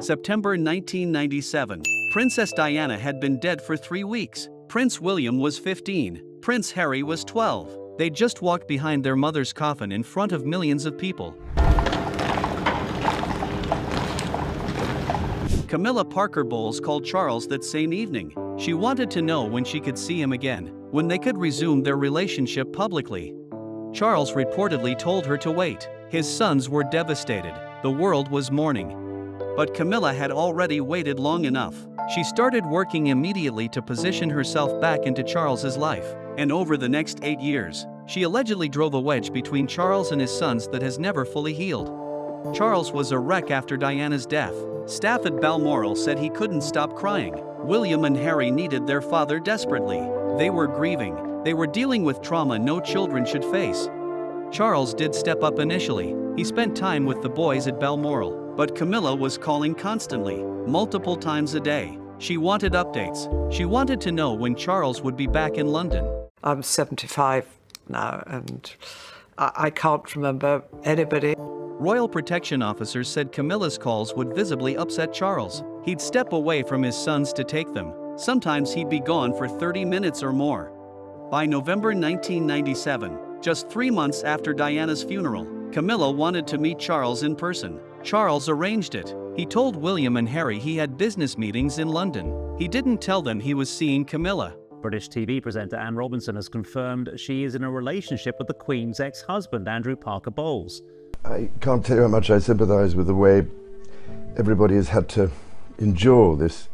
September 1997. Princess Diana had been dead for 3 weeks. Prince William was 15. Prince Harry was 12. They just walked behind their mother's coffin in front of millions of people. Camilla Parker Bowles called Charles that same evening. She wanted to know when she could see him again, when they could resume their relationship publicly. Charles reportedly told her to wait. His sons were devastated. The world was mourning. But Camilla had already waited long enough. She started working immediately to position herself back into Charles's life. And over the next 8 years, she allegedly drove a wedge between Charles and his sons that has never fully healed. Charles was a wreck after Diana's death. Staff at Balmoral said he couldn't stop crying. William and Harry needed their father desperately. They were grieving. They were dealing with trauma no children should face. Charles did step up initially. He spent time with the boys at Balmoral, but Camilla was calling constantly, multiple times a day. She wanted updates. She wanted to know when Charles would be back in London. I'm 75 now, and I can't remember anybody. Royal protection officers said Camilla's calls would visibly upset Charles. He'd step away from his sons to take them. Sometimes he'd be gone for 30 minutes or more. By November 1997, just 3 months after Diana's funeral, Camilla wanted to meet Charles in person. Charles arranged it. He told William and Harry he had business meetings in London. He didn't tell them he was seeing Camilla. British TV presenter Anne Robinson has confirmed she is in a relationship with the Queen's ex-husband, Andrew Parker Bowles. I can't tell you how much I sympathise with the way everybody has had to endure this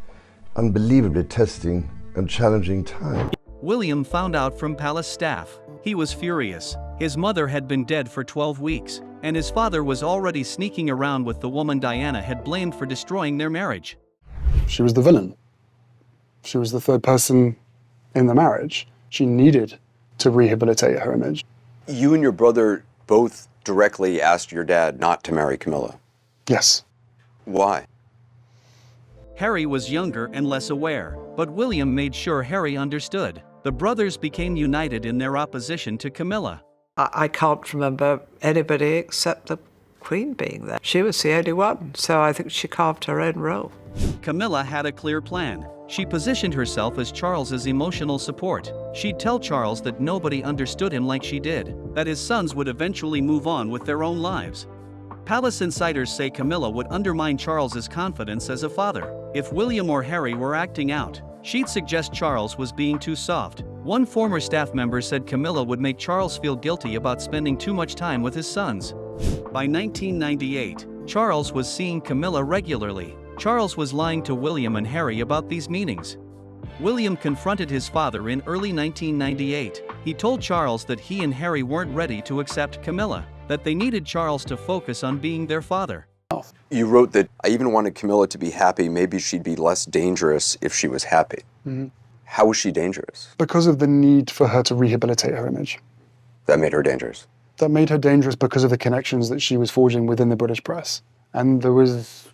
unbelievably testing and challenging time. William found out from palace staff. He was furious. His mother had been dead for 12 weeks, and his father was already sneaking around with the woman Diana had blamed for destroying their marriage. She was the villain. She was the third person in the marriage. She needed to rehabilitate her image. You and your brother both directly asked your dad not to marry Camilla. Yes. Why? Harry was younger and less aware, but William made sure Harry understood. The brothers became united in their opposition to Camilla. I can't remember anybody except the Queen being there. She was the only one, so I think she carved her own role. Camilla had a clear plan. She positioned herself as Charles's emotional support. She'd tell Charles that nobody understood him like she did, that his sons would eventually move on with their own lives. Palace insiders say Camilla would undermine Charles's confidence as a father. If William or Harry were acting out, she'd suggest Charles was being too soft. One former staff member said Camilla would make Charles feel guilty about spending too much time with his sons. By 1998, Charles was seeing Camilla regularly. Charles was lying to William and Harry about these meetings. William confronted his father in early 1998. He told Charles that he and Harry weren't ready to accept Camilla, that they needed Charles to focus on being their father. You wrote that I even wanted Camilla to be happy. Maybe she'd be less dangerous if she was happy. Mm-hmm. How was she dangerous? Because of the need for her to rehabilitate her image. That made her dangerous. That made her dangerous because of the connections that she was forging within the British press. And there was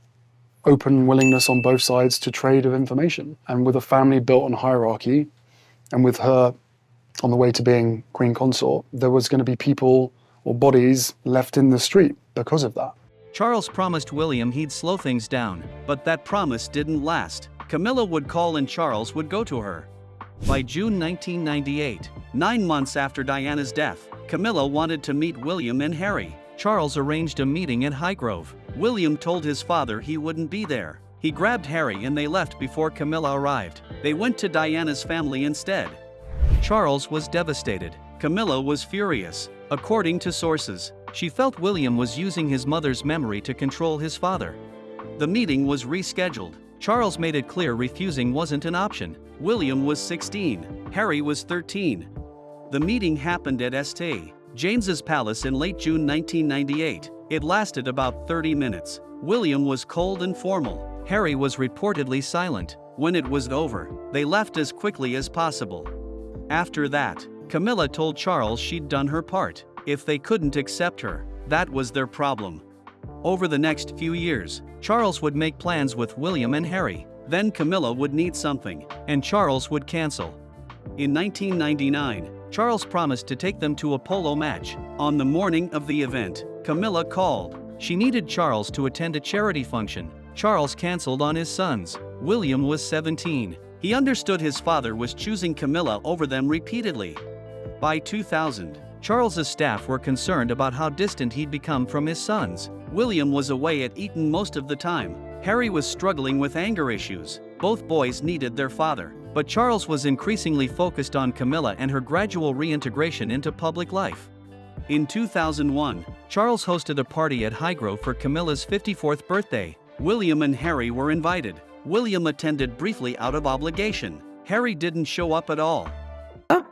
open willingness on both sides to trade of information. And with a family built on hierarchy, and with her on the way to being Queen Consort, there was going to be people or bodies left in the street because of that. Charles promised William he'd slow things down, but that promise didn't last. Camilla would call and Charles would go to her. By June 1998, 9 months after Diana's death, Camilla wanted to meet William and Harry. Charles arranged a meeting at Highgrove. William told his father he wouldn't be there. He grabbed Harry and they left before Camilla arrived. They went to Diana's family instead. Charles was devastated. Camilla was furious. According to sources, she felt William was using his mother's memory to control his father. The meeting was rescheduled. Charles made it clear refusing wasn't an option. William was 16. Harry was 13. The meeting happened at St. James's Palace in late June 1998. It lasted about 30 minutes. William was cold and formal. Harry was reportedly silent. When it was over, they left as quickly as possible. After that, Camilla told Charles she'd done her part. If they couldn't accept her, that was their problem. Over the next few years, Charles would make plans with William and Harry. Then Camilla would need something, and Charles would cancel. In 1999, Charles promised to take them to a polo match. On the morning of the event, Camilla called. She needed Charles to attend a charity function. Charles cancelled on his sons. William was 17. He understood his father was choosing Camilla over them repeatedly. By 2000, Charles's staff were concerned about how distant he'd become from his sons. William was away at Eton most of the time. Harry was struggling with anger issues. Both boys needed their father. But Charles was increasingly focused on Camilla and her gradual reintegration into public life. In 2001, Charles hosted a party at Highgrove for Camilla's 54th birthday. William and Harry were invited. William attended briefly out of obligation. Harry didn't show up at all.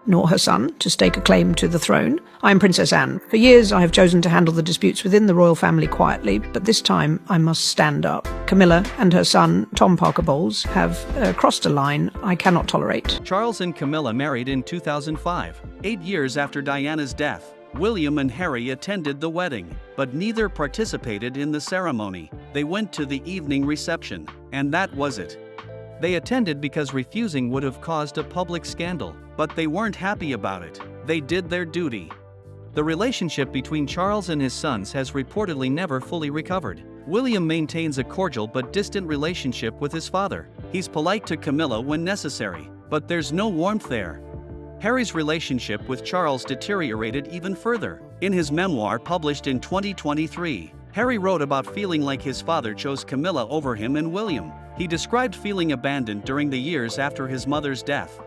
Nor her son, to stake a claim to the throne. I am Princess Anne. For years I have chosen to handle the disputes within the royal family quietly, but this time I must stand up. Camilla and her son, Tom Parker Bowles, have crossed a line I cannot tolerate. Charles and Camilla married in 2005, 8 years after Diana's death. William and Harry attended the wedding, but neither participated in the ceremony. They went to the evening reception, and that was it. They attended because refusing would have caused a public scandal, but they weren't happy about it. They did their duty. The relationship between Charles and his sons has reportedly never fully recovered. William maintains a cordial but distant relationship with his father. He's polite to Camilla when necessary, but there's no warmth there. Harry's relationship with Charles deteriorated even further. In his memoir published in 2023, Harry wrote about feeling like his father chose Camilla over him and William. He described feeling abandoned during the years after his mother's death.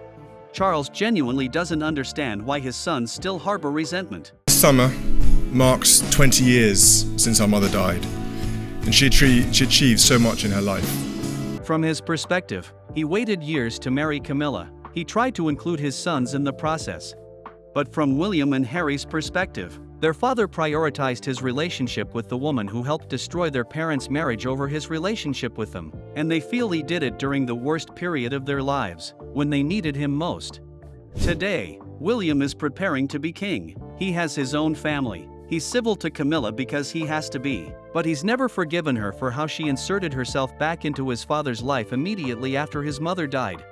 Charles genuinely doesn't understand why his sons still harbor resentment. This summer marks 20 years since our mother died, and she achieved so much in her life. From his perspective, he waited years to marry Camilla. He tried to include his sons in the process. But from William and Harry's perspective, their father prioritized his relationship with the woman who helped destroy their parents' marriage over his relationship with them, and they feel he did it during the worst period of their lives, when they needed him most. Today, William is preparing to be king. He has his own family. He's civil to Camilla because he has to be, but he's never forgiven her for how she inserted herself back into his father's life immediately after his mother died.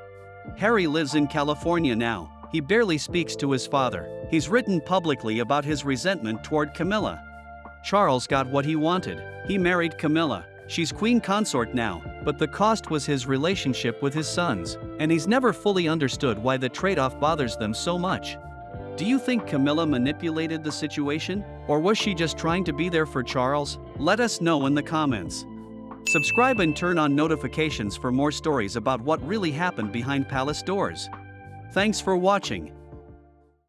Harry lives in California now. He barely speaks to his father. He's written publicly about his resentment toward Camilla. Charles got what he wanted. He married Camilla. She's queen consort now, but the cost was his relationship with his sons, and he's never fully understood why the trade-off bothers them so much. Do you think Camilla manipulated the situation, or was she just trying to be there for Charles? Let us know in the comments. Subscribe and turn on notifications for more stories about what really happened behind palace doors. Thanks for watching.